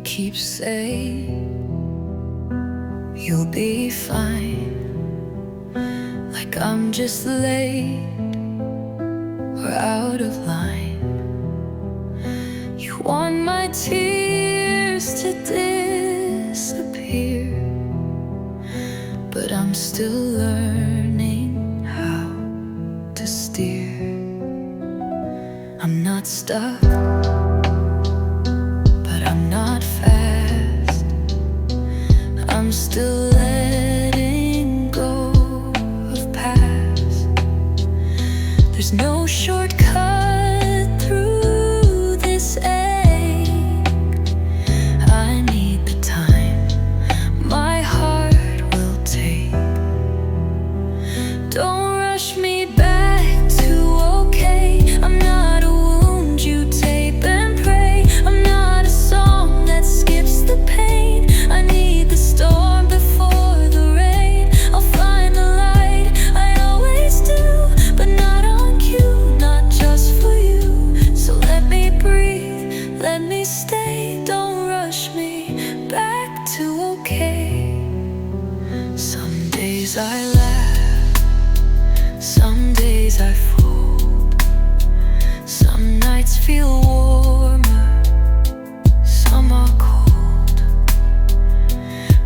keep saying you'll be fine, like I'm just late or out of line. You want my tears to disappear, but I'm still learning how to steer. I'm not stuck, but I'm not fast. I'm still letting go of past. There's no shortcut through this ache. I need the time my heart will take. Don't rush me back to okay. I'm not a wound you tape and pray. I'm not a song that skips the pain. I need the storm before the rain. I'll find the light, I always do, but not on cue, not just for you. So let me breathe, let me stay. Don't rush me back to okay. Some days I laugh, some days I fold. Some nights feel warmer, some are cold.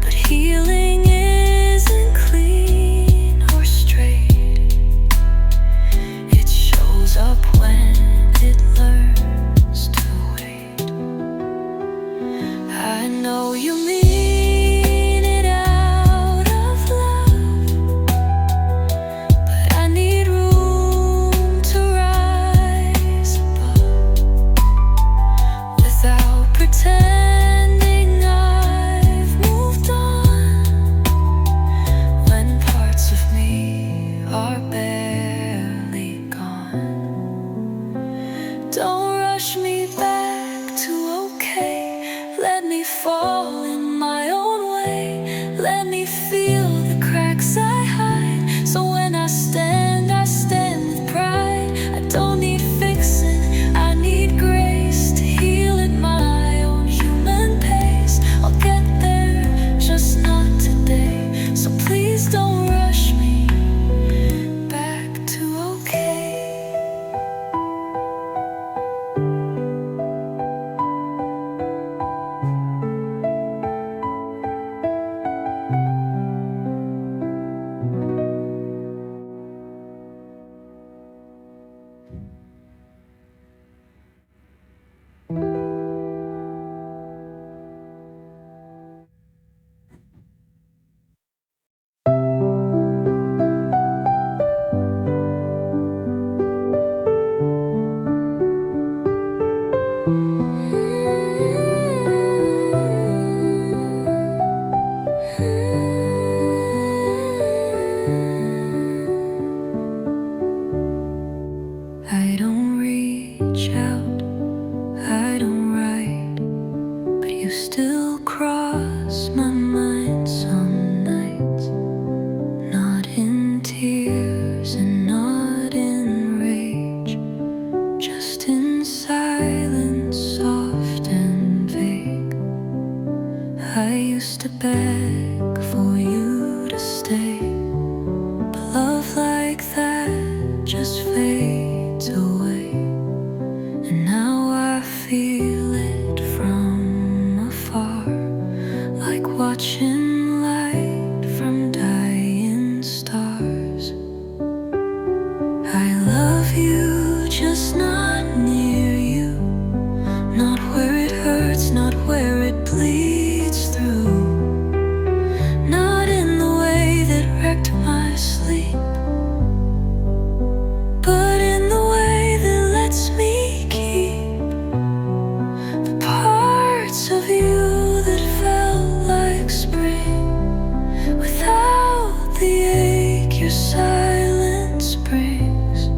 But healing isn't clean or straight. It shows up when it learns to wait. I know you mean it out of love, but I need room to rise above without pretending I've moved on when parts of me are barely gone. Don't rush me back to okay. Let me fall in my own way. Let me feel the cracks I hide. So when I stand with pride. I don't need fixing, I need grace to heal at my own human pace. I'll get there, just not today. So please don't rush me back to okay. I don't reach out, I don't write, but you still cross my mind some nights. Not in tears and not in rage, just in silence, soft and vague. I used to beg for you to stay, but love like that just fades away. And now I feel it from afar, like watching light from dying stars. I love you, just not near you, not where it hurts, not where it bleeds through, not in the way that wrecked my sleep, but in the way that lets me keep the parts of you that felt like spring. Without the ache your silence brings,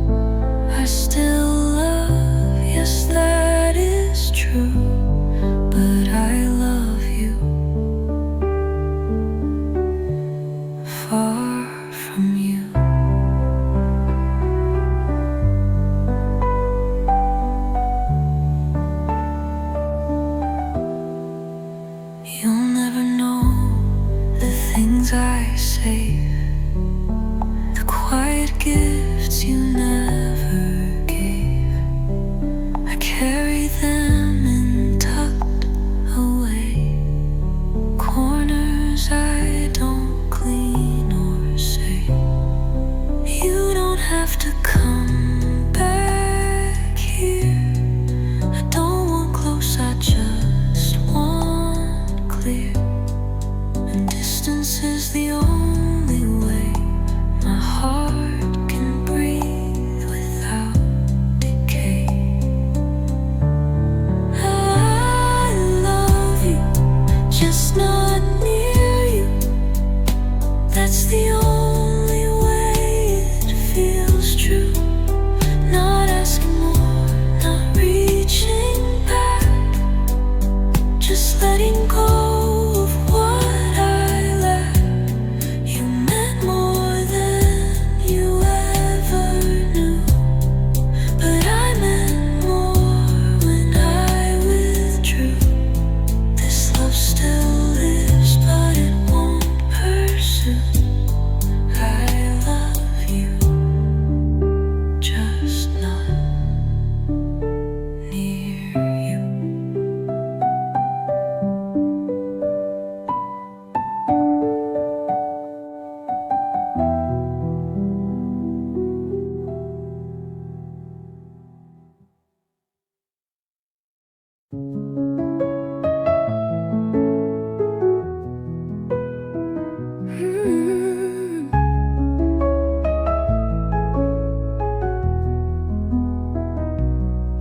I still love, yes that is true, but I love you far from you. distance is the only way my heart can breathe without decay. I love you, just not near you. That's the only way it feels true. Not asking more, not reaching back, just letting go of what I lack. You meant more than you ever knew, but I meant more when I withdrew. This love still lives, but it won't pursue. I love you, just not near you.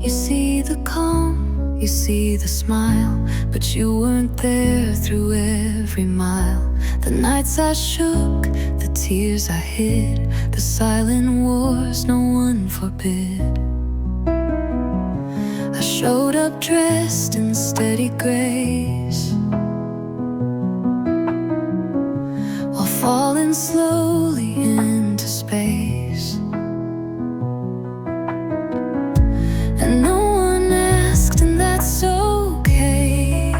You see the calm, you see the smile, but you weren't there through every mile. The nights I shook, the tears I hid, the silent wars no one forbid. I showed up dressed in steady grace, while falling slowly into space. And no one asked, and that's okay.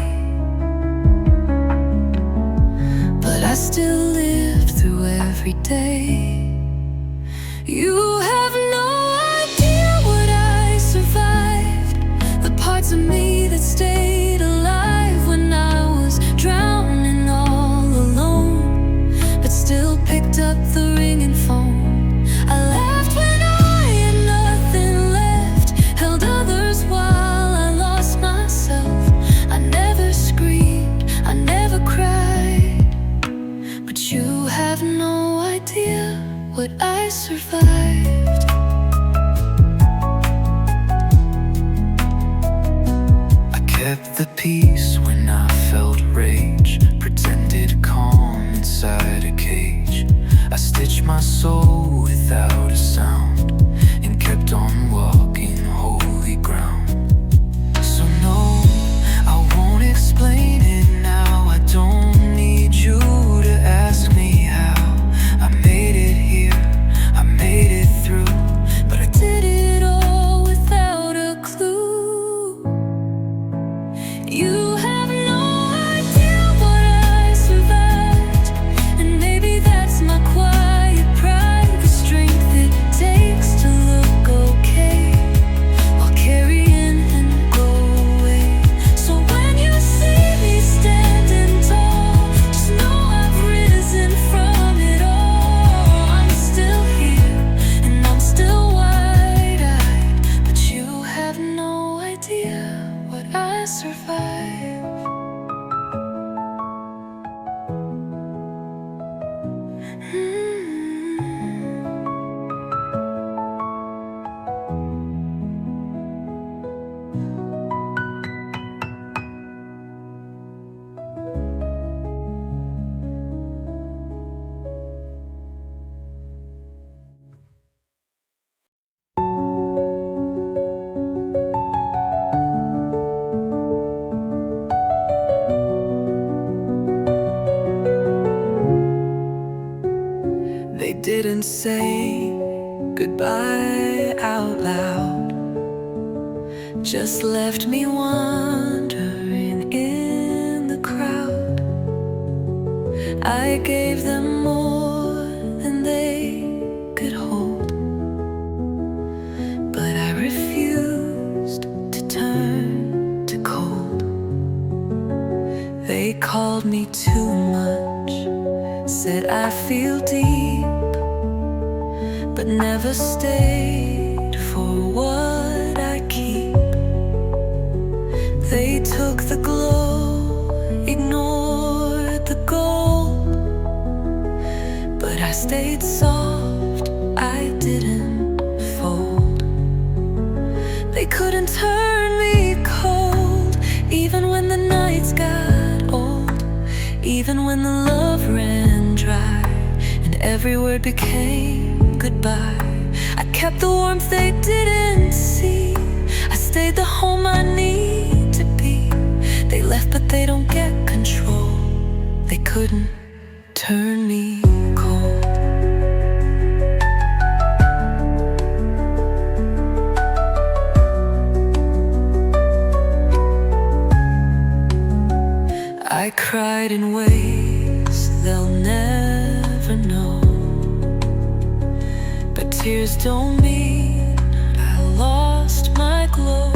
But I still lived through every day. You have no idea what I survived, the parts of me that stayed alive when I was drowning all alone, but still picked up the ringing phone. I laughed when I had nothing left, held others while I lost myself. I never screamed, I never cried, but you have no idea what I survived. I kept the peace when I felt rage, pretended calm inside a cage. I stitched my soul without a sound and kept on walking holy ground. So no, I won't explain it now. I don't need you to ask me how I made it here, I made it through, but I did it all without a clue. You have no idea what I survived, and maybe that's my quiet pride, the strength it takes to look okay while carrying and go away. So when you see me standing tall, just know I've risen from it all. I'm still here and I'm still wide-eyed, but you have no idea what I survived. They didn't say goodbye out loud, just left me wandering in the crowd. I gave them more than they could hold, but I refused to turn to cold. They called me too much, said I feel deep, but never stayed for what I keep. They took the glow, ignored the gold, stayed soft, I didn't fold. They couldn't turn me cold, even when the nights got old, even when the love ran dry and every word became goodbye. I kept the warmth they didn't see, I stayed the home I need to be. They left but they don't get control, they couldn't turn me cold. I cried in ways they'll never know, but tears don't mean I lost my glow.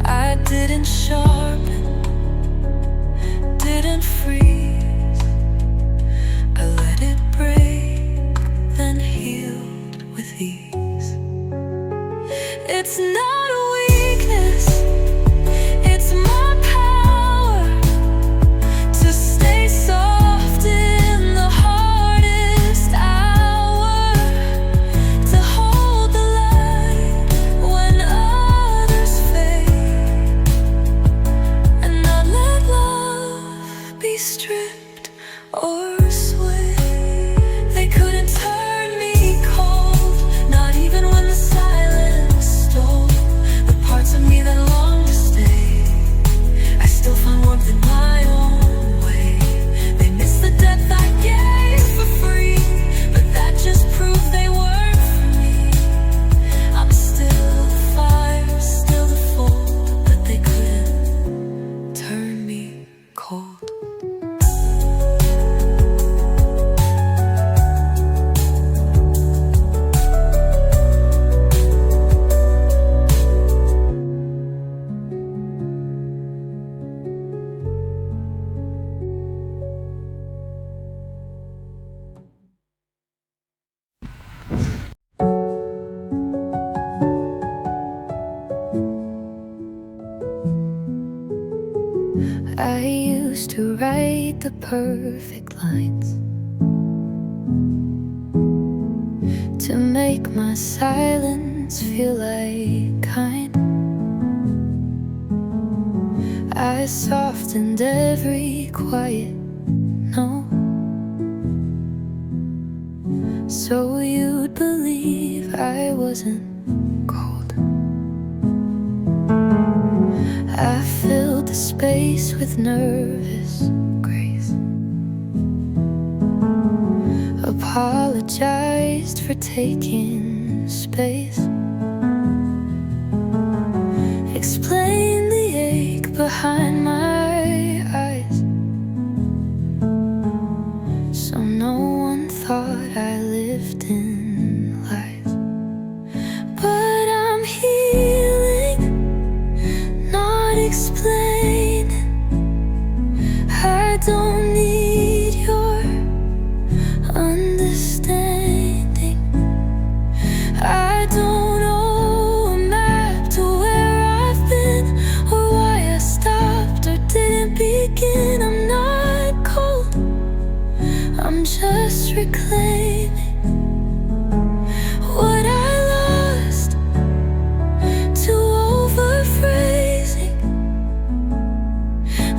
I didn't sharpen, didn't freeze, I let it break, then healed with ease. It's not a weakness, it's my power to stay soft in the hardest hour, to hold the light when others fade, and not let love be stripped or swayed. They couldn't turn me cold, not even when the silence stole the parts of me that longed to stay. I still find warmth in my own way. They miss the depth I gave for free, but that just proved they weren't for me. I'm still the fire, still the fold, but they couldn't turn me cold. I used to write the perfect lines to make my silence feel like kind. I softened every quiet no, so you'd believe I wasn't cold. I filled the space with nervous grace, apologized for taking space, explained the ache behind my eyes, so no one thought I lived in lies. But I'm healing, not explaining. I don't need your understanding. I don't owe a map to where I've been, or why I stopped or didn't begin. I'm not cold, I'm just reclaiming what I lost to overphrasing.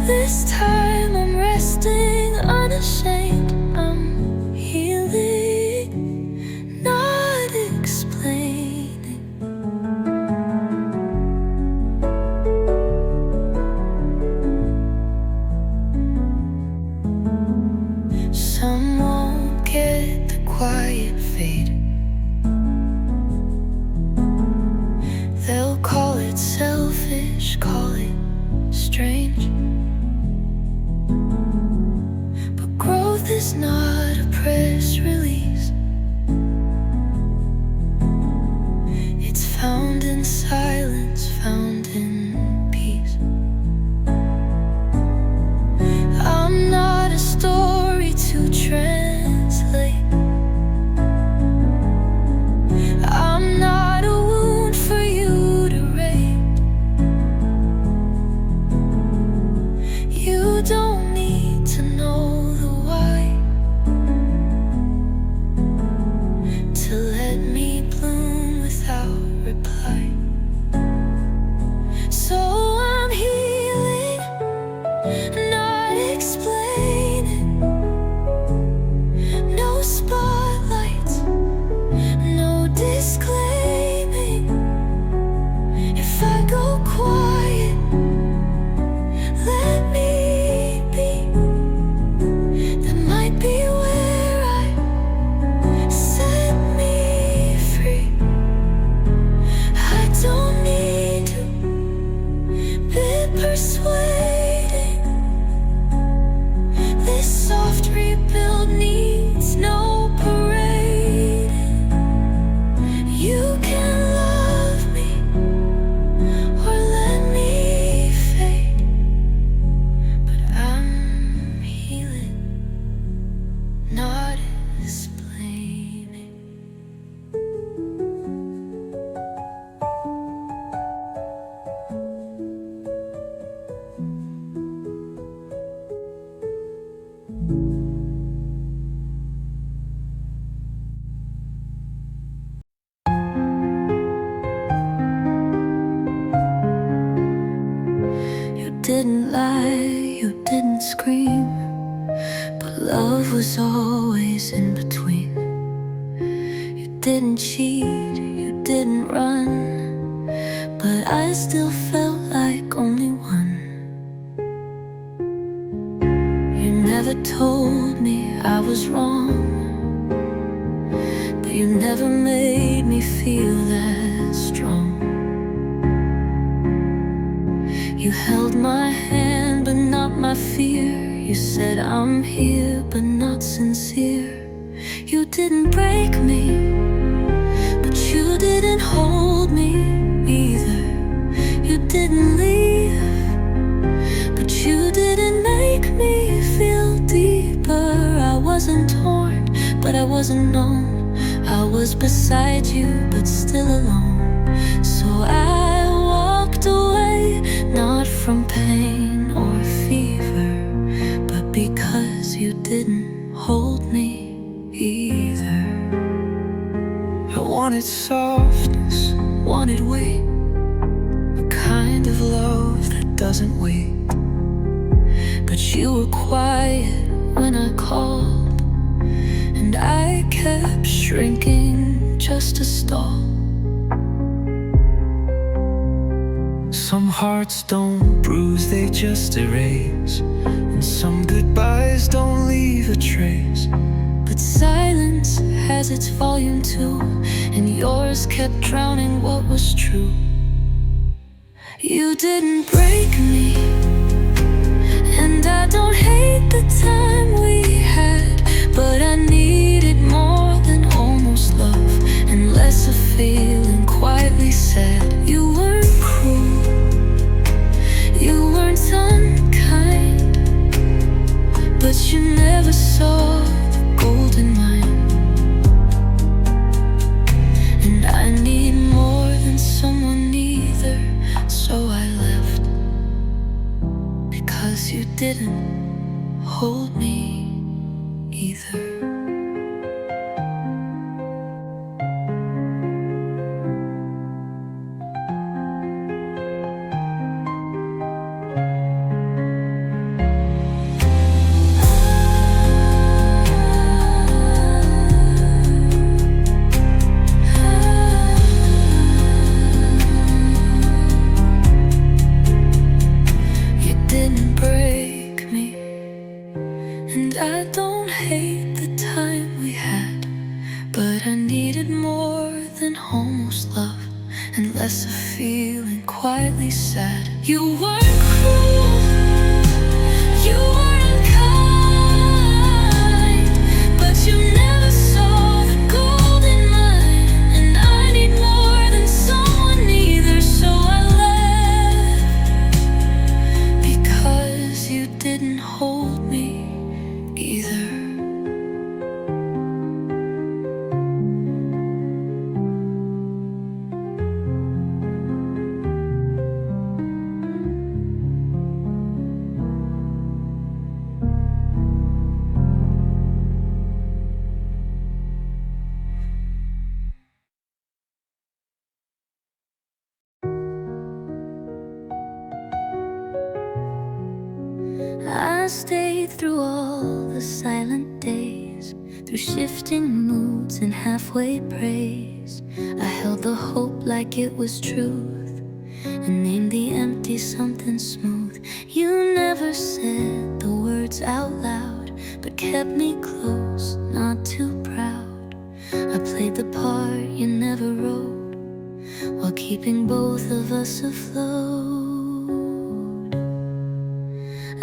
This time I'm resting unashamed. I'm healing, not explaining. Some won't get the quiet fade. They'll call it selfish, call it strange. But growth is not a press release. It's found in silence, found in peace. I'm not a story to translate. I'm not a wound for you to rate. You don't need to know the why. love was always in between. You didn't cheat, you didn't run, but I still felt like only one. You never told me I was wrong, but you never made me feel that strong. You held my hand but not my fear. You said I'm here but not sincere. You didn't break me, but you didn't hold me either. You didn't leave, but you didn't make me feel deeper. I wasn't torn, but I wasn't known. I was beside you, but still alone. So I walked away, not from pain or fever, but because you didn't hold me either. I wanted softness, wanted weight, a kind of love that doesn't wait. But you were quiet when I called, and I kept shrinking just to stall. Some hearts don't bruise, they just erase, and some goodbyes don't leave a trace. But silence has its volume too, and yours kept drowning what was true. You didn't break me, and I don't hate the time we had, but I needed more than almost love, and less of feeling quietly sad. You weren't cruel, you weren't unkind, but you never saw the gold in mine. And I need more than someone either, so I left, because you didn't hold me either. Quietly sad. You weren't cruel, you weren't kind, but you never saw the gold in mine. And I need more than someone either, so I left, because you didn't hold me either. I stayed through all the silent days, through shifting moods and halfway praise. I held the hope like it was truth, and named the empty something smooth. You never said the words out loud, but kept me close, not too proud. I played the part you never wrote, while keeping both of us afloat.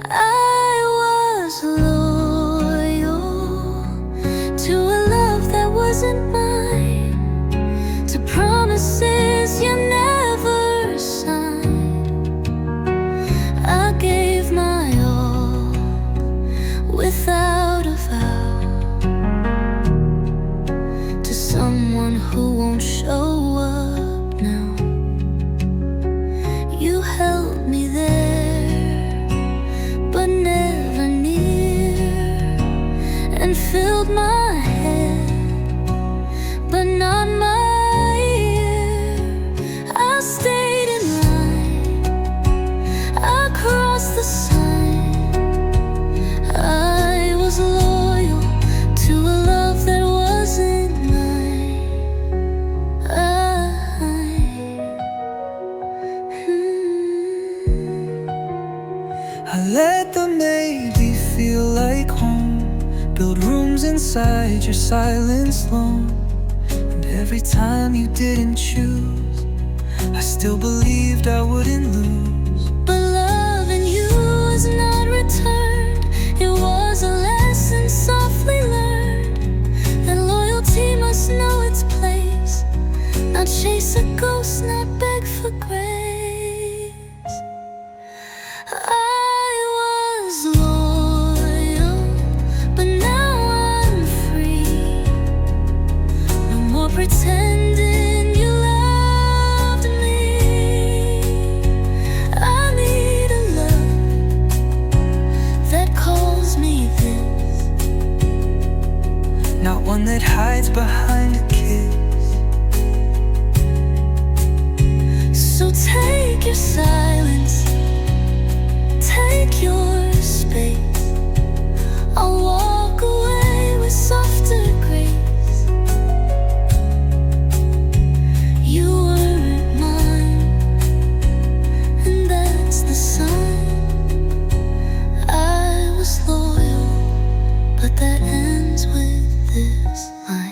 I was loyal to a love that wasn't mine, to promises you never signed. I gave my all without a vow to someone who won't show up now. You held me there, but never near, and filled my head, but not my ear. I stayed in line, I crossed the sign, I was lost. build rooms inside your silence long. And every time you didn't choose, I still believed I wouldn't lose. But loving you was not returned. It was a lesson softly learned, that loyalty must know its place, not chase a ghost, not beg for grace. I was loyal, but now I'm free. No more pretending you loved me. I need a love that calls me this, not one that hides behind a kiss. So take your silence, take your space. I'll walk away with softer grace. You weren't mine, and that's the sign. I was loyal, but that ends with this line.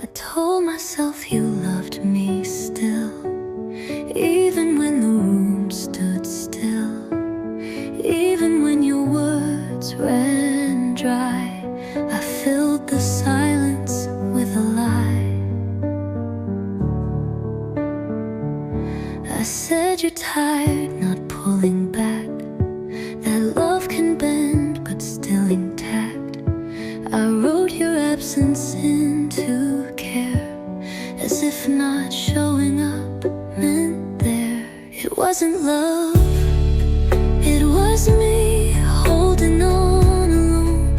I told myself you loved me still, even when the room stood still, even when your words ran dry. I filled the silence with a lie. I said you're tired, not pulling back, that love can bend but still intact. I wrote your absence into care, as if not showing up meant there. It wasn't love, it was me holding on alone,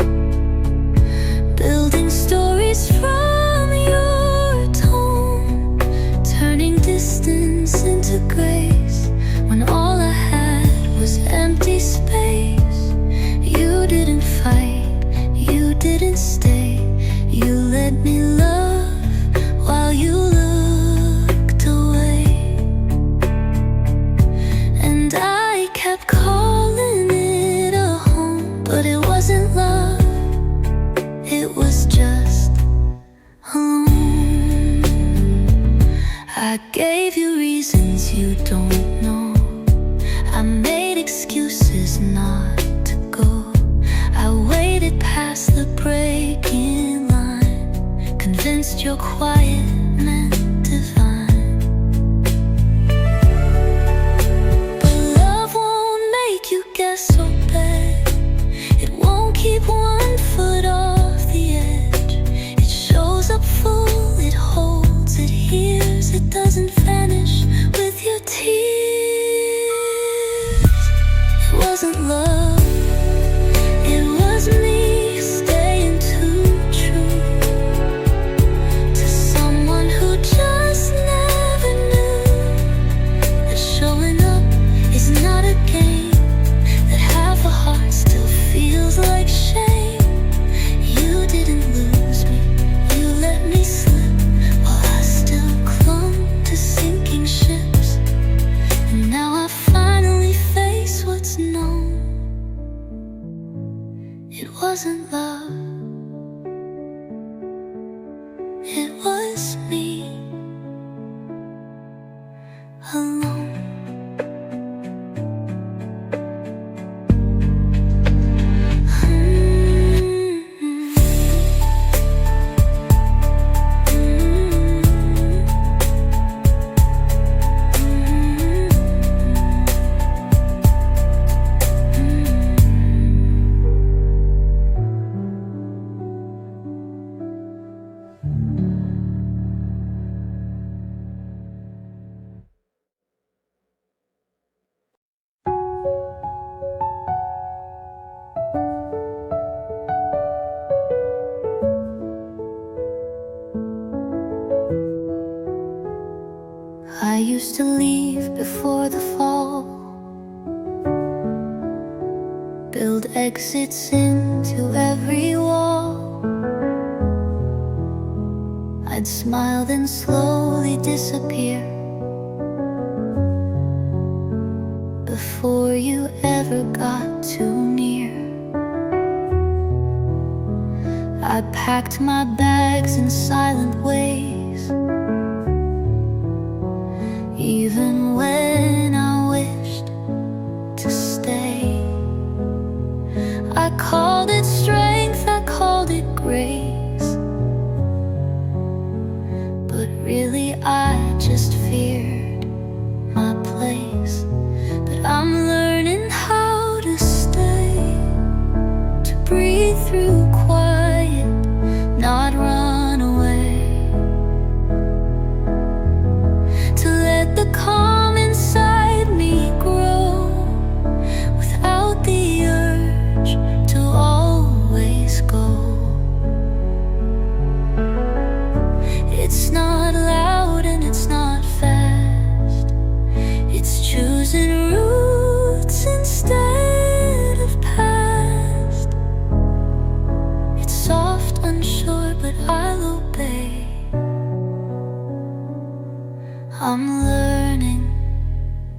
building stories from your tone, turning distance into grace when all I had was empty space. You didn't fight, you didn't stay, you let me love while you looked away. And I kept calling it a home, but it wasn't love, it was just alone. I gave you reasons you don't know, I made excuses not to go. I waited past the breaking line, convinced your quiet meant divine. But love won't make you guess so bad, it won't keep one foot off the edge. It shows up full, it holds, it hears, it doesn't vanish with your tears. It wasn't love, it was me staying too true to someone who just never knew that showing up is not a game, that half a heart still feels like shame. You didn't lose me, you let me slip, while I still clung to sinking ships. And now I finally face what's known. It wasn't love, it was me alone. used to leave before the fall, build exits into every wall. I'd smile then slowly disappear before you ever got too near. I packed my bags in silent ways, even when I wished to stay. I called it strength, I called it grace, but really I just feared my place. But I'm learning how to stay, to breathe through quiet, not run away, to let the calm inside me grow without the urge to always go. It's not loud and it's not fast, it's choosing roots instead of past. It's soft, unsure, but I'll obey. I'm learning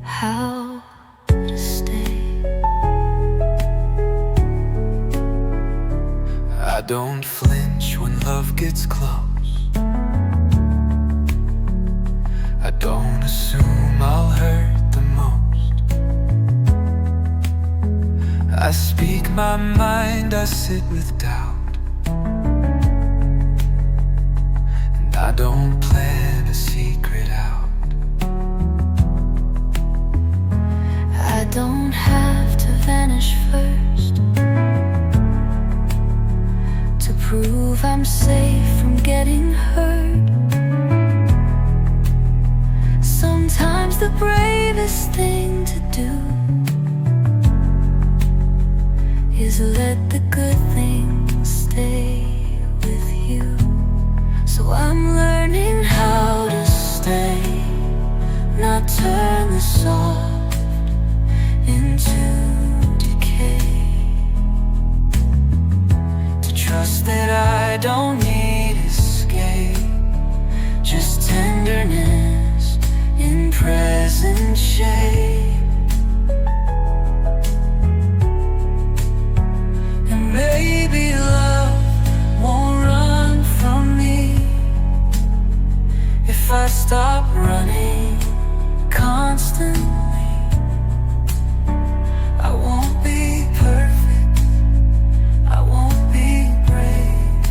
how to stay. I don't flinch when love gets close. I don't assume I'll hurt the most. I speak my mind, I sit with doubt, and I don't plan a secret out. I don't have to vanish first to prove I'm safe from getting hurt. Sometimes the bravest thing to do is let the good things stay with you. So I'm learning how to stay, not turn the soft into decay, to trust that I don't need escape, just tenderness in present shape. And maybe love won't run from me if I stop running constantly. I won't be perfect, I won't be brave,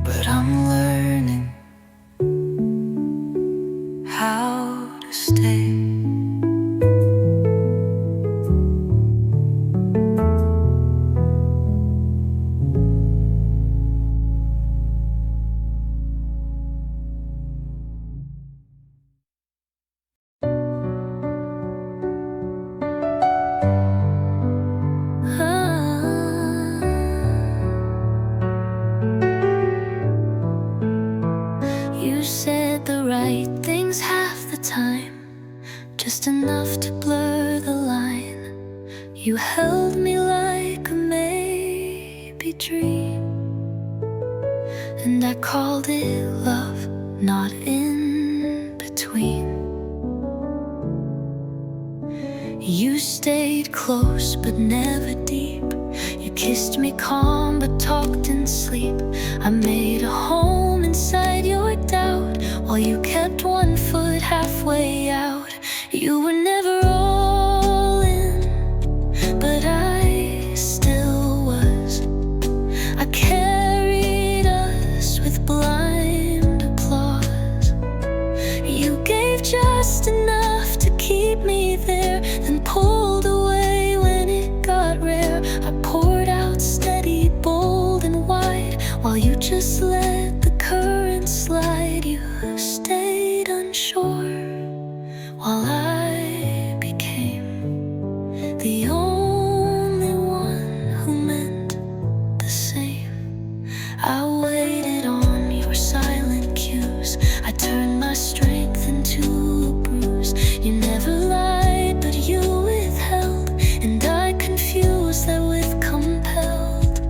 but I'm learning how to stay. You said the right things half the time, just enough to blur the line. You held me like a maybe dream, and I called it love, not in between. You stayed close but never deep. You kissed me calm but talked in sleep. I made a home inside your doubt while you kept one foot halfway out. You were never all in, but I still was. I carried us with blind applause. You gave just enough to keep me there, then pulled away when it got rare. I poured out steady, bold and wide, while you just let the current slide. You stayed unsure while I became the only one who meant the same. I waited on your silent cues, I turned my strength into a bruise. You never lied, but you withheld, and I confused that with compelled.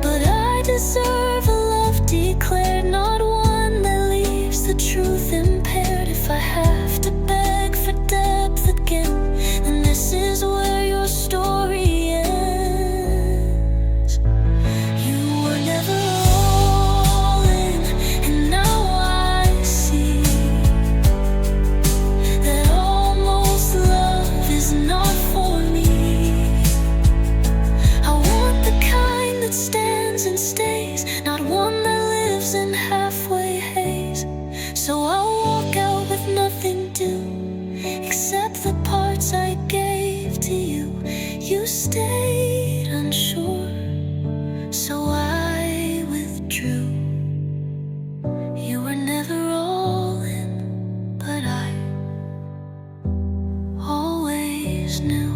But I deserve a love declared, not one that leaves the truth impaired. If I have to beg for depth again, then this is where your story ends. You were never all in, and now I see that almost love is not for me. I want the kind that stands and stays, not one that lives in halfway haze. So I'll walk out with nothing due except the parts I gave to you. You stayed unsure, so I withdrew. You were never all in, but I always knew.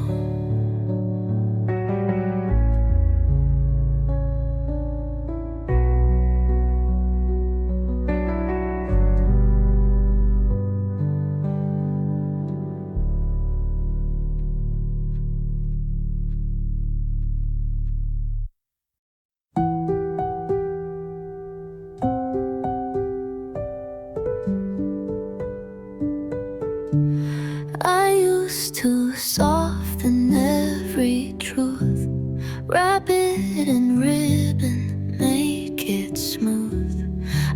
I used to soften every truth, wrap it in ribbon, make it smooth.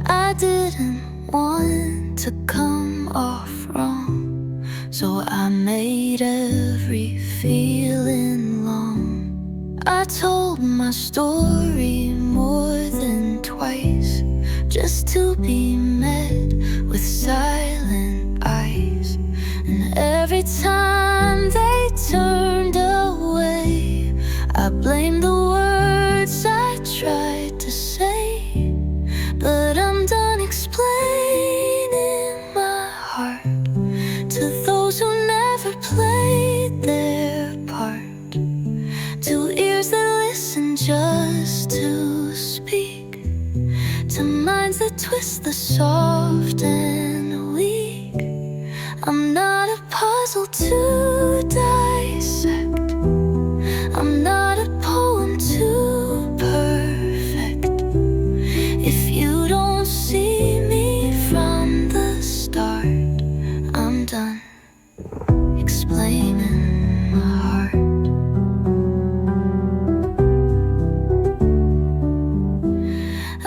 I didn't want to come off wrong, so I made every feeling long. I told my story more than twice, just to be met with silent eyes. And every time they turned away, I blamed the words I tried to say. But I'm done explaining my heart to those who never played their part, to ears that listen just to speak, to minds that twist the soft and weak. I'm not a puzzle to dissect, I'm not a poem too perfect. If you don't see me from the start, I'm done explaining my heart.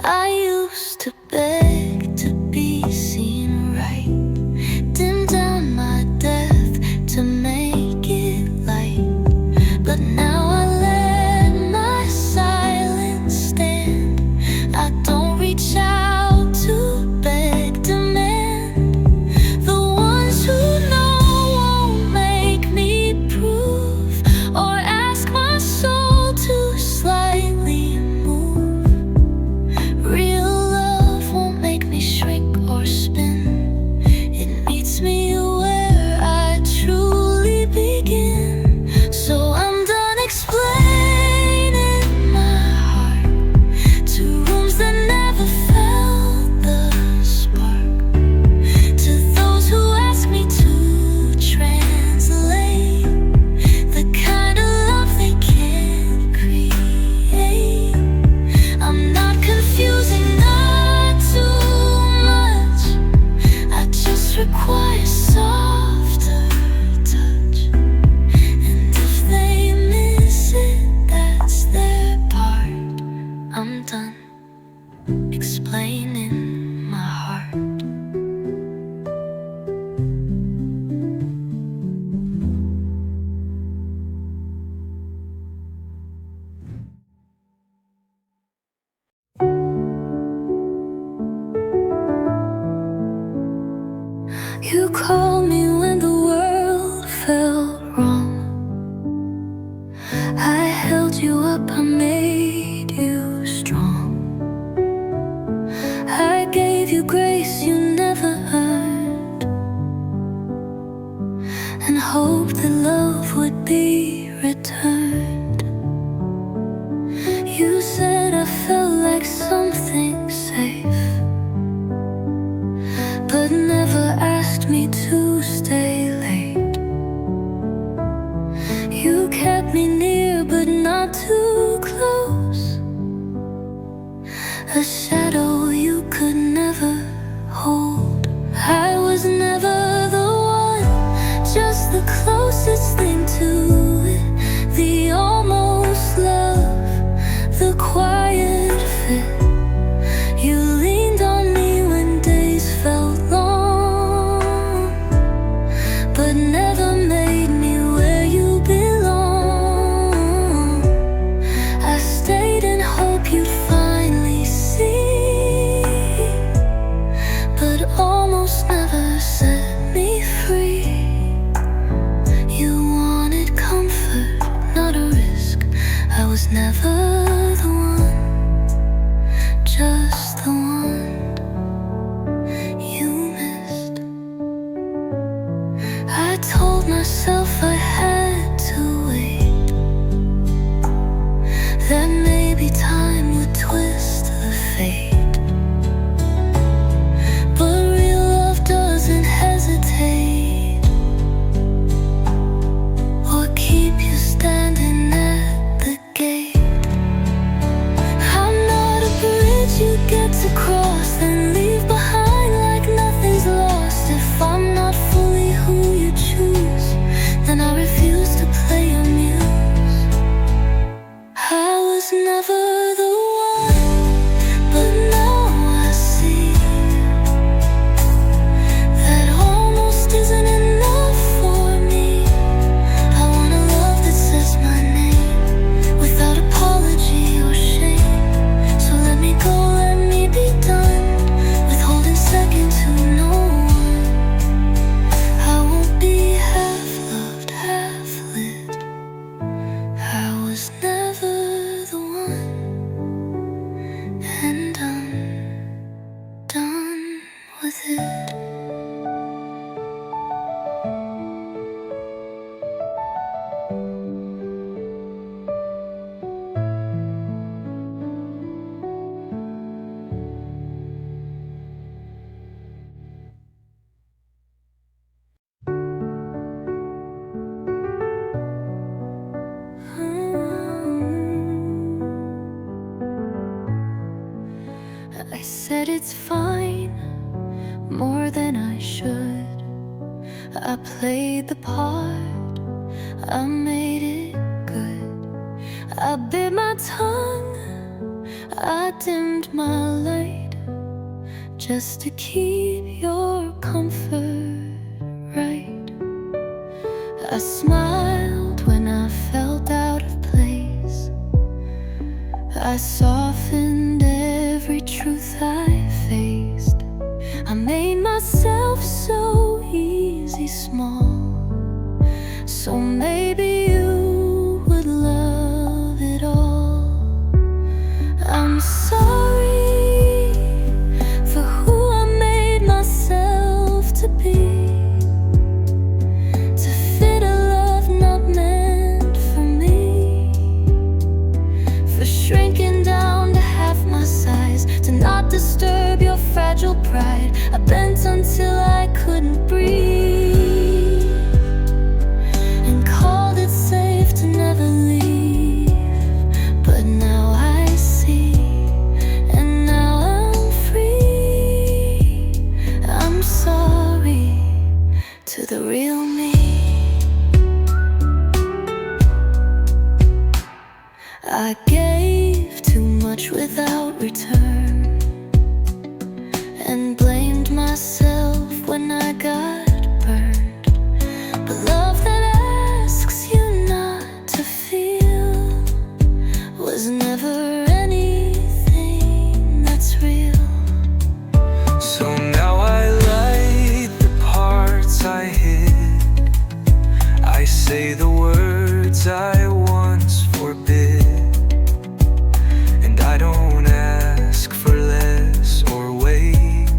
I used to beg to be seen right, dim down my death to make it light. But now I let my silence stand. I don't reach out to beg, demand. The ones who know won't make me prove or ask my soul to slightly move. Real love won't make me shrink or spin. It meets me where I truly begin. So I'm done explaining my heart to rooms that never felt the spark, to those who ask me to translate the kind of love they can't create. I'm not confusing, not too much. I just require softer touch. And if they miss it, that's their part. I'm done explaining my heart. You called me when the world felt wrong. I held you up, I made you strong. I gave you grace you never earned, and hoped that love would be returned. You said I felt like something safe, but never a shadow you could never hold. I was never the one, just the closest thing to it, the almost love, the quiet fit. You leaned on me when days felt long, but never made me where you belong. I stayed in hope you'd finally see, but almost never set me free. You wanted comfort, not a risk. I was never the one, just the one you missed. I told myself I had to wait, that maybe time would twist the fate. But real love doesn't hesitate or keep you standing at the gate. I'm not a bridge you get to cross then leave behind like nothing's lost. If I'm not fully who you choose, then I refuse to play your muse. I was never the one, but now I see that almost isn't enough for me. I want a love that says my name without apology or shame. So let me go, let me be done with holding second to no one. I won't be half loved, half lit. I was never the one, and I'm done with it. I said it's fine, more than I should. I played the part, I made it good. I bit my tongue, I dimmed my light, just to keep your comfort right. I smiled when I felt out of place, I softened every truth I faced. I made myself so easy small, so maybe you would love it all. I'm sorry for who I made myself to be, to fit a love not meant for me, for shrinking down to half my size, to not disturb your fragile pride. I bent until I couldn't breathe, and called it safe to never leave. But now I see, and now I'm free. I'm sorry to the real me. I gave too much without return, and blamed myself when I got burned. But love that asks you not to feel was never anything that's real. So now I light the parts I hid, I say the words I once forbid, and I don't ask for less or wait.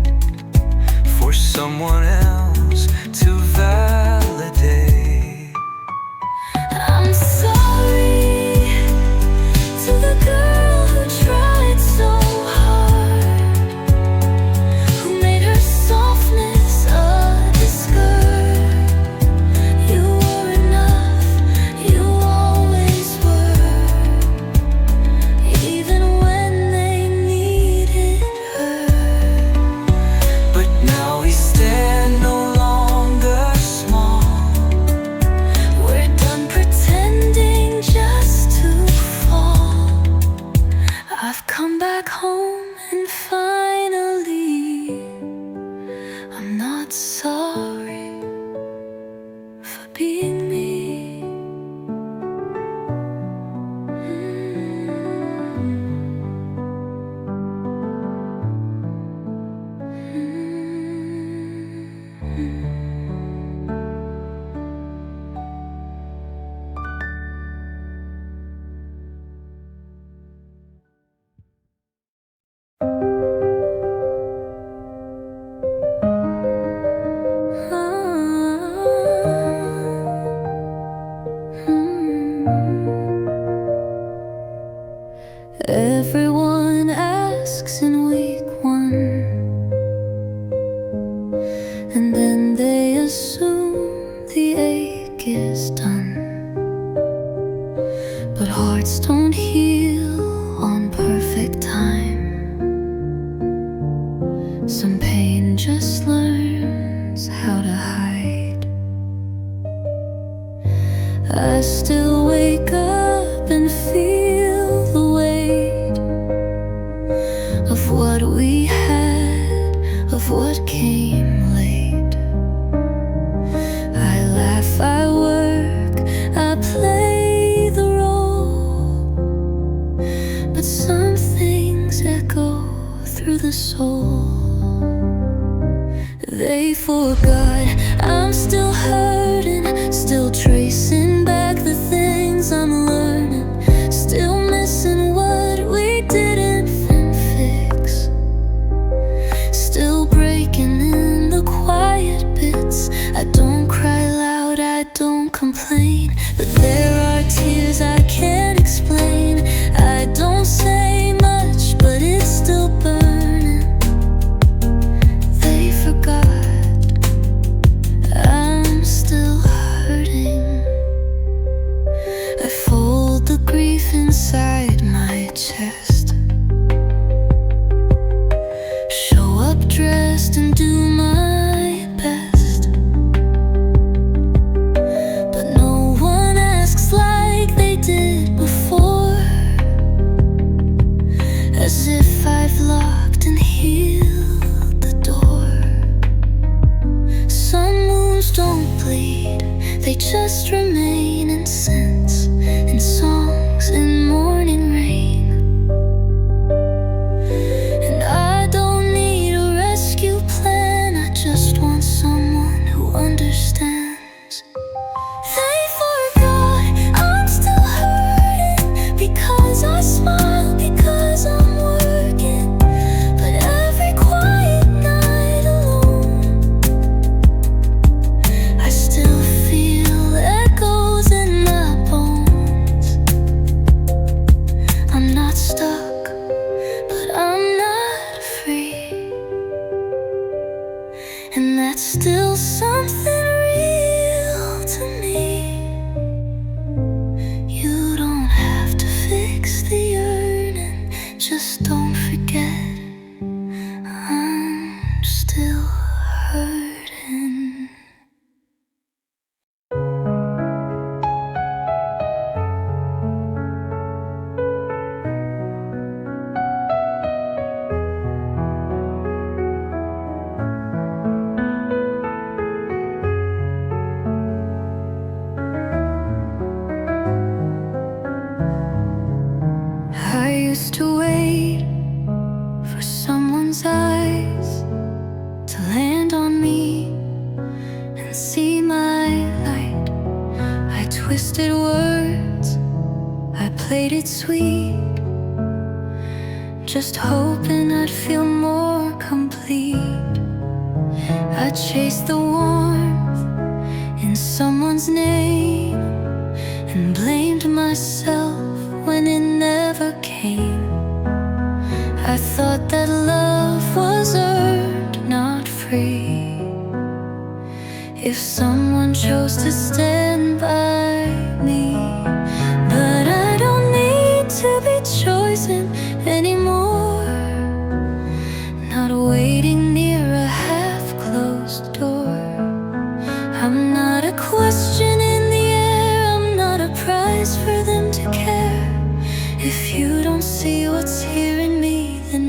home and finally I'm not sorry for being me. Everyone asks in week 1, and then they assume the ache is done. But hearts don't heal on perfect time. Some pain just learns how to hide. I still wake up and feel the weight of what we had, of what came late. I laugh, I work, I play the role, but some things echo through the soul. They forgot I'm still hurting, still tracing back the things I'm learning, still missing what we didn't fix, still breaking in the quiet bits. I don't cry loud, I don't complain, but there are tears I can't explain. I don't say much, but it's still burning. They forgot I'm still hurting. I fold the grief inside my chest, show up dressed and do my best, but no one asks like they did before, as if I've locked and healed the door. Some wounds don't bleed, they just remain in scents, in songs, in morning rain. And I don't need a rescue plan, I just want someone who understands. They forgot I'm still hurting, because I smile, because I'm working, but every quiet night alone I still feel echoes in my bones. I'm not stuck, but I'm not free, and that's still something real to me. You don't have to fix the yearning, just don't forget I'm still hurting. I used to wait for someone's eyes to land on me and see my light. I twisted words, I played it sweet, just hoping I'd feel more complete. I chased the warmth in someone's name and blamed myself when it never came. I thought that love was earned, not free. If someone chose to stand by me, but I don't need to be chosen anymore. Not waiting near a half-closed door. I'm not a question in the air, I'm not a prize for them to care. If you don't see what's here in me, then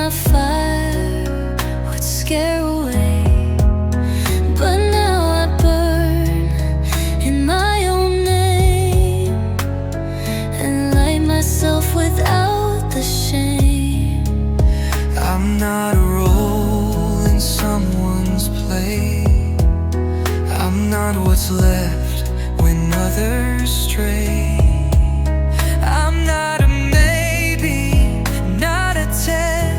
my fire would scare away. But now I burn in my own name and light myself without the shame. I'm not a role in someone's play. I'm not what's left when others stray. I'm not a maybe, not a test.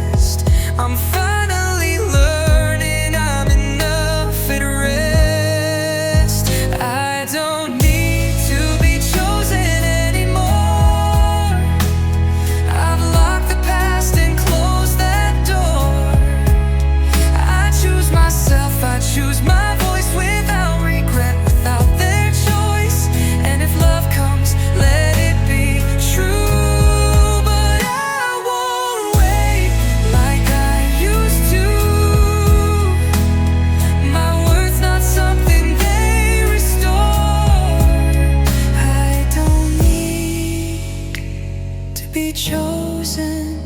I'm finally learning I'm enough at rest. I don't need to be chosen anymore. I've locked the past and closed that door. I choose myself, I choose my voice without regret, without their choice. And if love comes, let it be true. But I won't wait like I used to. My worth's not something they restore. I don't need to be chosen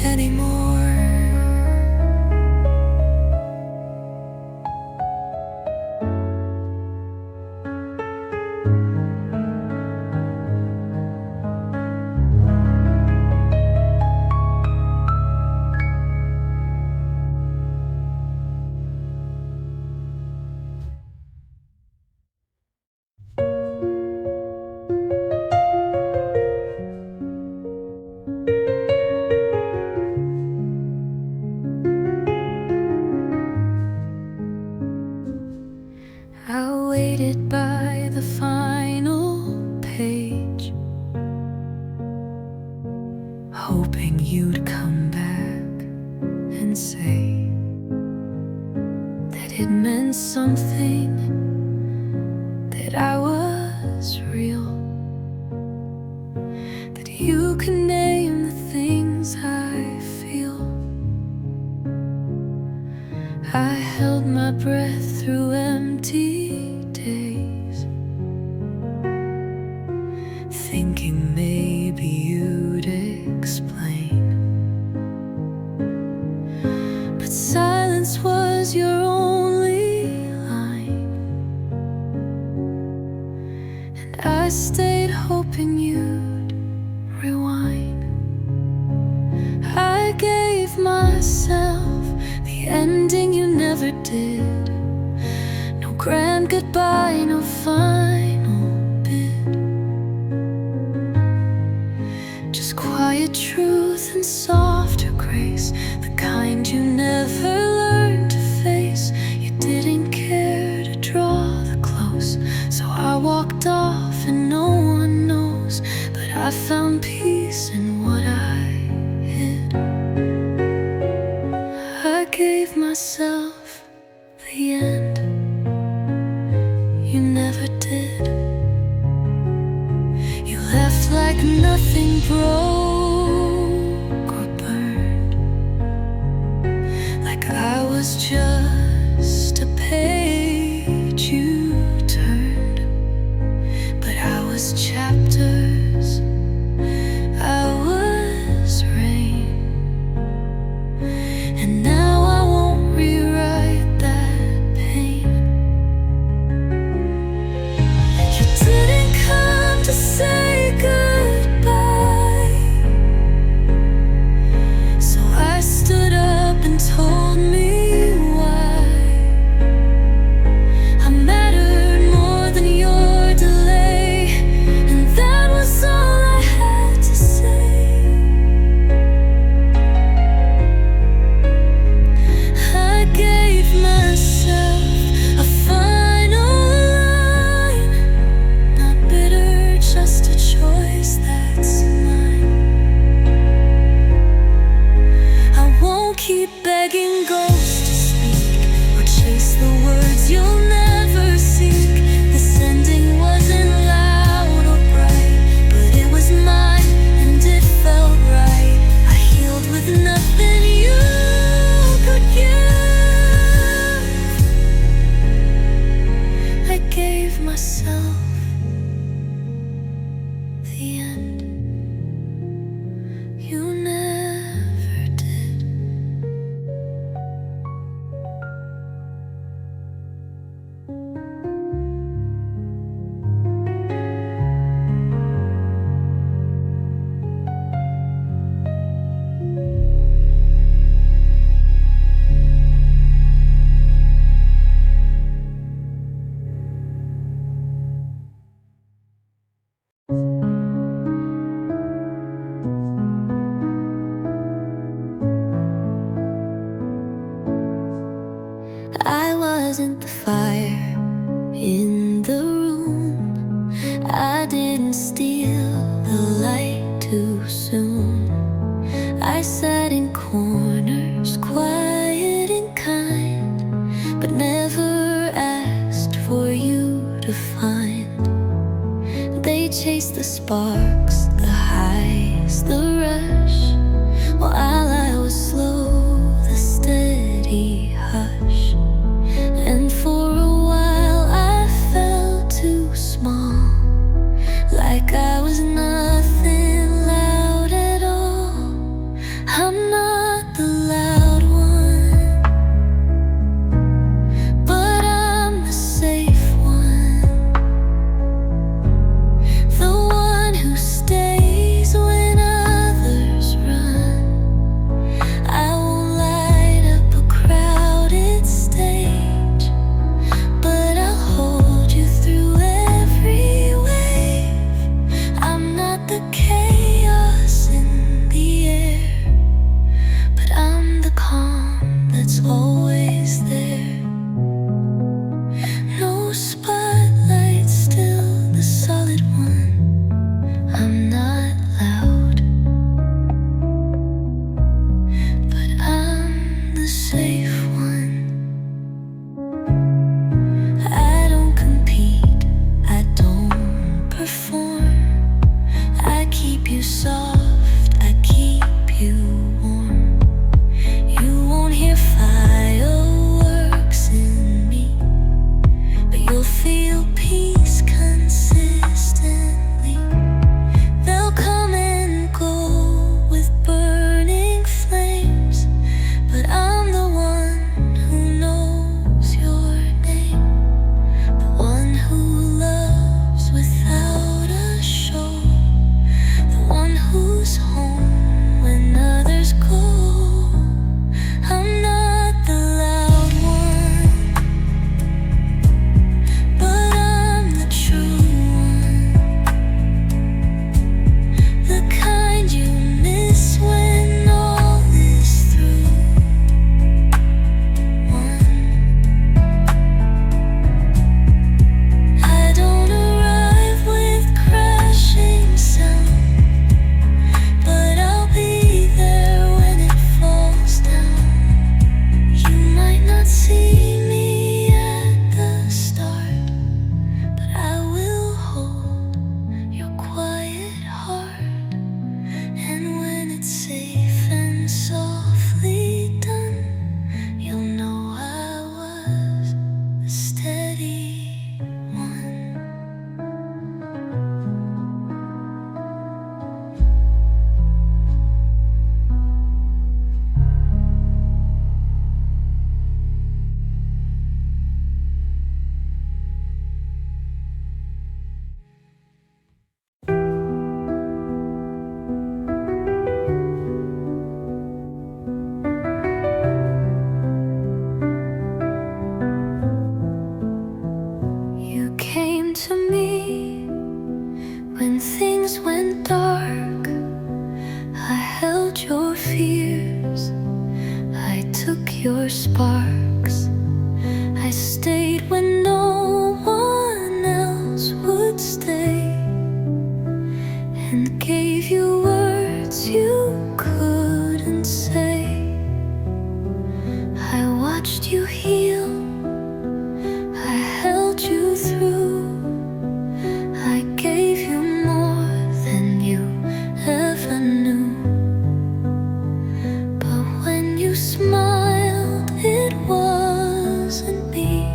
anymore. I waited by the final page, hoping you'd come back and say that it meant something, that I was real, that you could name the things I feel. I held my breath through empty days, thinking maybe you'd explain. But silence was your only line, and I stayed hoping you'd rewind. I gave myself the ending you never did. No grand goodbye, no final bid. Just quiet truth and softer grace, the kind you never learned to face. You didn't care to draw the close, so I walked off and no one knows. But I found peace in what I hid. I gave myself the end you never did. You left like nothing broke or burned, like I was just a page you turned. But I was chapters, I was rain, and now I won't rewrite that pain. You didn't come to say goodbye, so I stood up and told me why I mattered more than your delay, and that was all I had to say. I gave myself a final line, not bitter, just a choice that's mine. I won't keep begging ghosts to speak or chase the words you'll never seek. This ending wasn't loud or bright, but it was mine and it felt right. I healed with nothing you could give. I gave myself the end you never did. wasn't the fire in the room. I didn't steal the light too soon. I sat in corners, quiet and kind, but never asked for you to find. They chased the sparks, the highs, the rush, while I was slow, the steady hush. And for a while I felt too small, like I was nothing loud at all. I'm not the loud one, but I'm the safe one, the one who stays when others run. I won't light up a crowded stage, but I'll hold you through every wave. I'm not the chaos in the air, but I'm the calm that's always there. No spotlight, still the solid one. I'm not loud, but I'm the safe one. I don't compete, I don't perform. I keep you soft, I keep you warm. You won't hear fireworks in me, but you'll feel peace consistently. They'll come and go with burning flames, but I'm the one who knows your name, the one who loves without a show, the one who's home when others go. I'm not the loud one, but I'm the true one, the kind you miss when all is through. I don't arrive with crashing sound, but I'll be there when it falls down. You might not see me at the start, but I will hold your quiet heart. And when it's safe and softly done, you'll know I was the steady one. You came to me when things went dark. I held your fears, I took your sparks. I stayed when no one else would stay, and gave you words you couldn't say. I watched you heal, I held you through. I gave you more than you ever knew. But when you smiled, it wasn't me.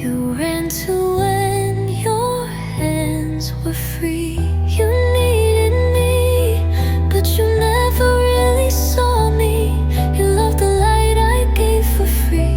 You ran to when your hands were free. You needed me, but you never really saw me. You loved the light I gave for free.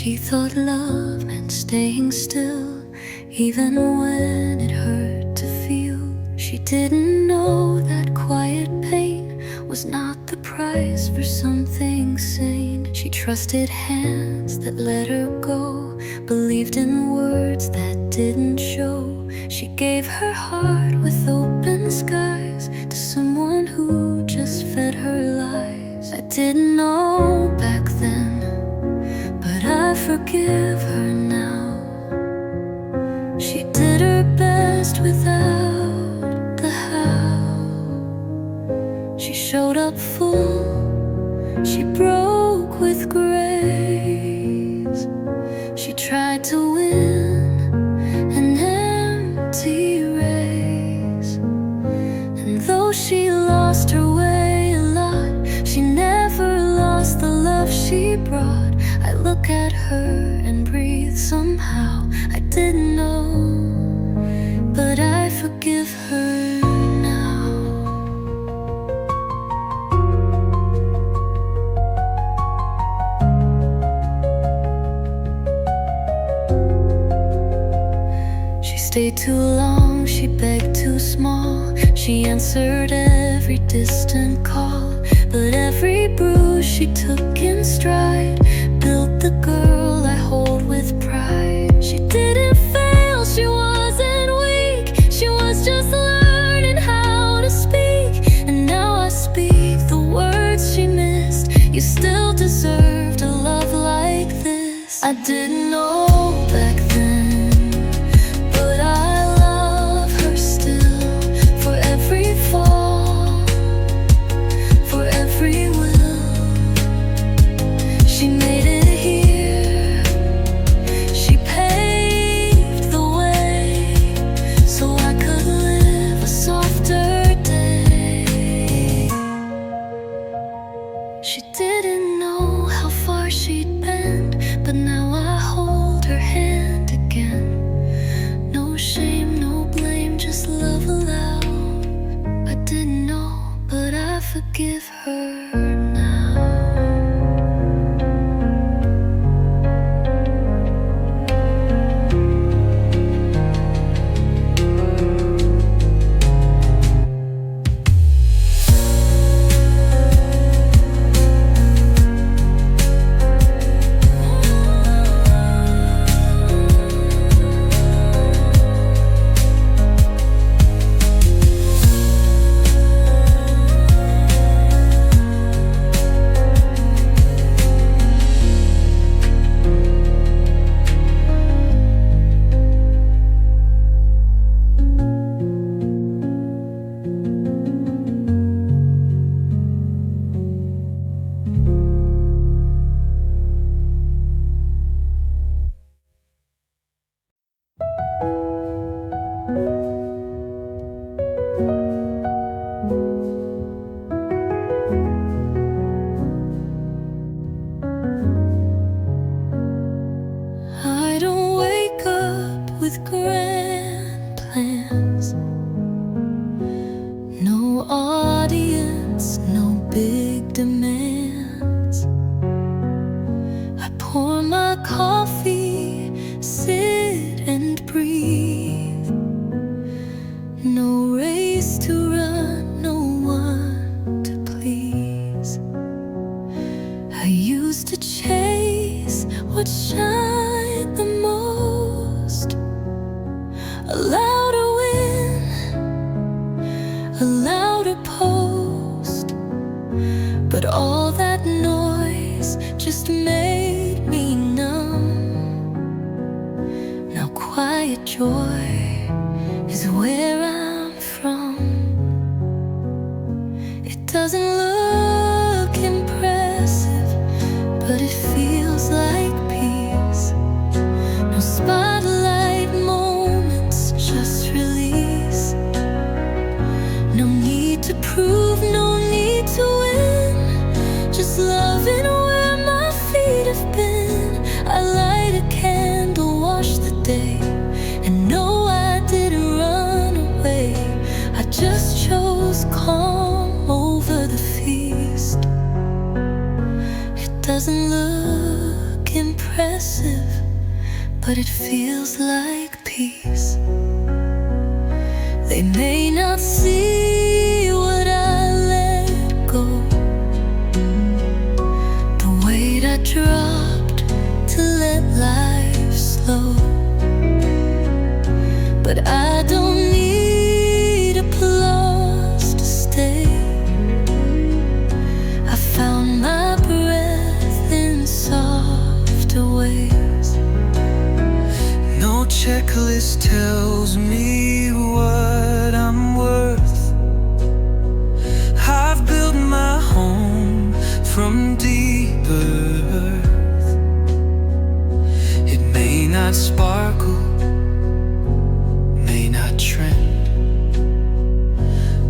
She thought love meant staying still, even when it hurt to feel. She didn't know that quiet pain was not the price for something sane. She trusted hands that let her go, believed in words that didn't show. She gave her heart with open skies to someone who just fed her lies. I didn't know back then, but I forgive her now. She did her best without the how. She showed up full, she broke with grace. She tried to win an empty race, and though she lost her way a lot, she never lost the love she brought. I look at her and breathe somehow. I didn't know, but I forgive her now. She stayed too long, she begged too small. She answered every distant call, but every bruise she took in stride built the girl I hold with pride. She didn't fail, she wasn't weak, she was just learning how to speak. And now I speak the words she missed. You still deserved a love like this. I didn't know back then, but I love her still. For every fall, for every will, she made it here. She paved the way so I could live a softer day. She didn't know how far she'd been, but now I hold her hand again. No shame, no blame, just love aloud. I didn't know, but I forgive her now. I don't wake up with grand plans, no audience, no big demands. I pour my coffee, sit and breathe. No race to run, no one to please. I used to chase what shined the most, a louder win, a louder post. But all that noise just made me numb. Now quiet joy is where I'm from. It doesn't look impressive, but it feels like peace. No spotlight moments, just release. No need to prove, no need to win, just loving where my feet have been. I light a candle, wash the day, and no, I didn't run away. I just chose calm over the feast. It doesn't look look impressive, but it feels like peace. They may not see what I let go, the weight I dropped to let life slow. But I don't need applause to stay. I found my breath in softer ways. No checklist tells me what I'm worth. I've built my home from deep earth. It may not sparkle, may not trend,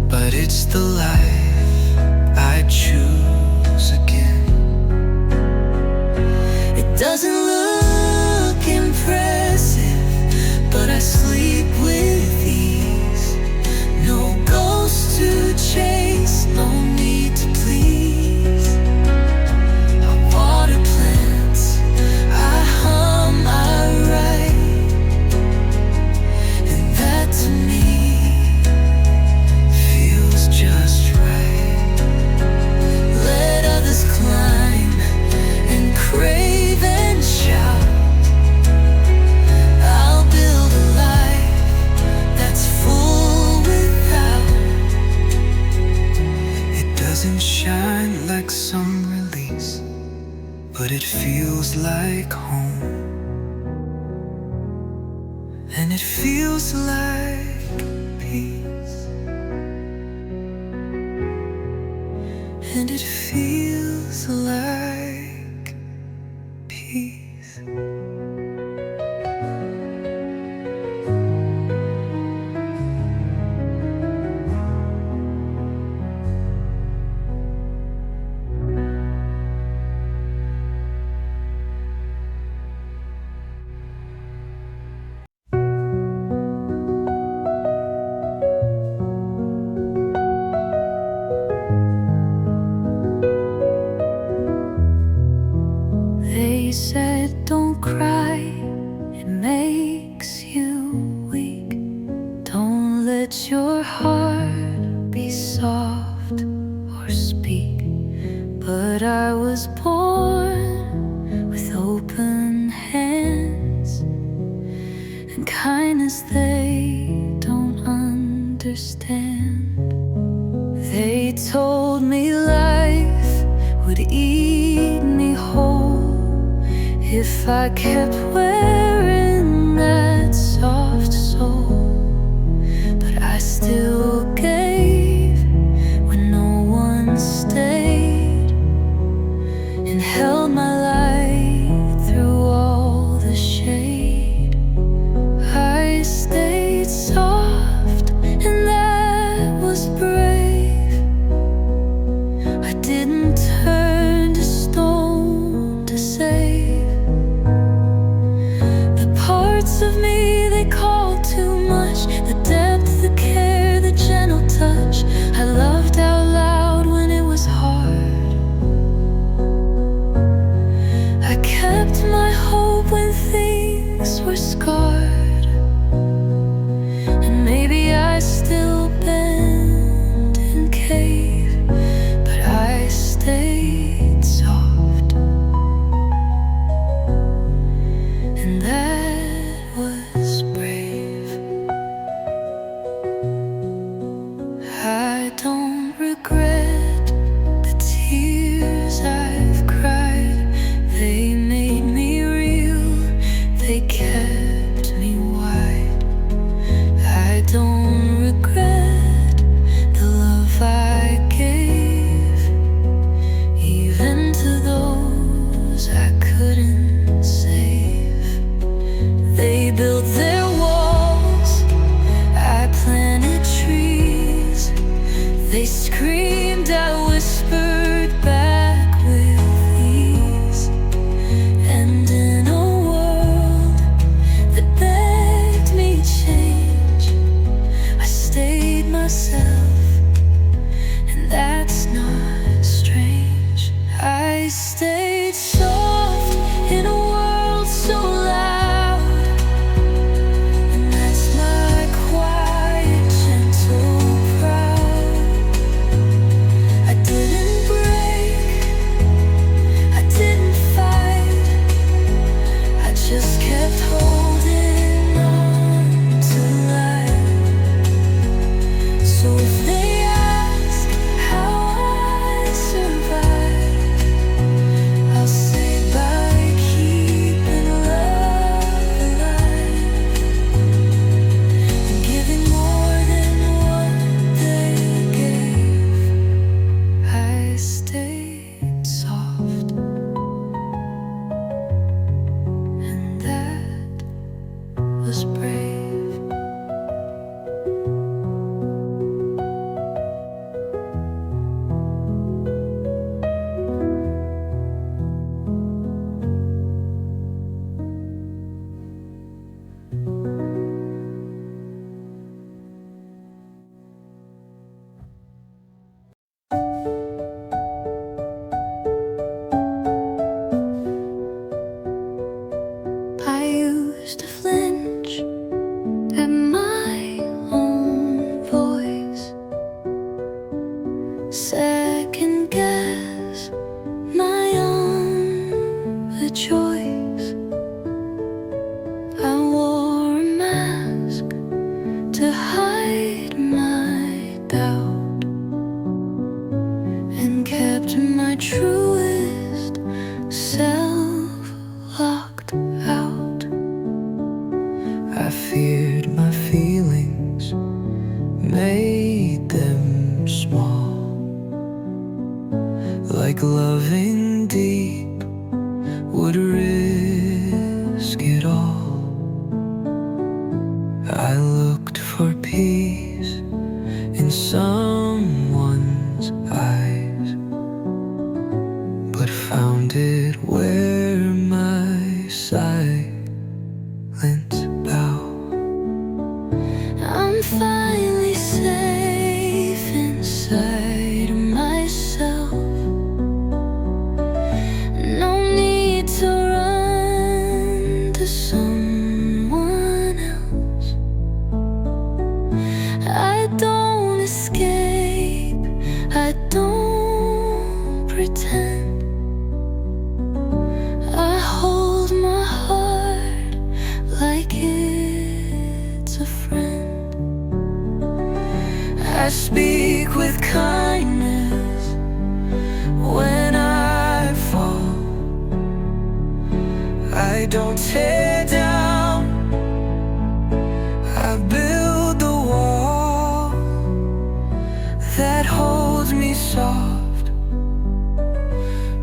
but it's the life I choose again. It doesn't look impressive, but I sleep with ease. No ghosts to chase, no need to please. I water plants, I hum, I write, and that to me feels just right. Let others climb and crave and shout. I'll build a life that's full without. It doesn't shine like some release, but it feels like home. And it feels like peace. And it feels like peace. They said don't cry, it makes you weak. Don't let your heart be soft or speak. But I was born with open hands and kindness they don't understand. They told me life would eat me whole if I kept wearing that soft soul. But I still gave when no one stayed, and held my light through all the shade. I stayed soft, and that was brave. I didn't turn to stone to save. loving deep would risk it all. I looked for peace in someone's eyes, but found it where my silence bow. I'm finally safe inside myself. No need to run to someone else. I don't escape, I don't pretend. I hold my heart like it's a friend. I speak with kindness when I fall. I don't tear down, I build the wall that holds me soft,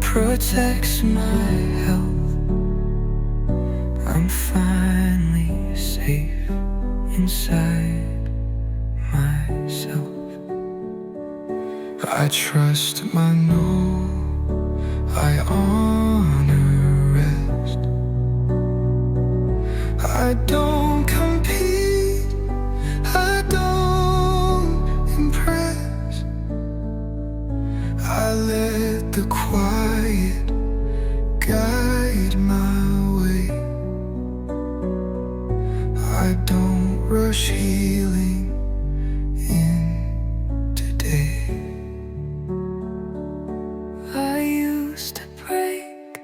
protects my health. I'm finally safe inside myself. I trust my no, I honor rest. I don't compete, I don't impress. I let the quiet guide my way. I don't rush healing in today. I used to break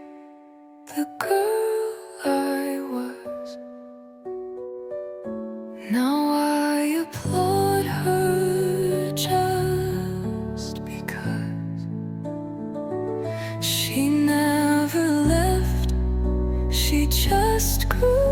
the girl I was. Now I applaud her just because she never left, she just grew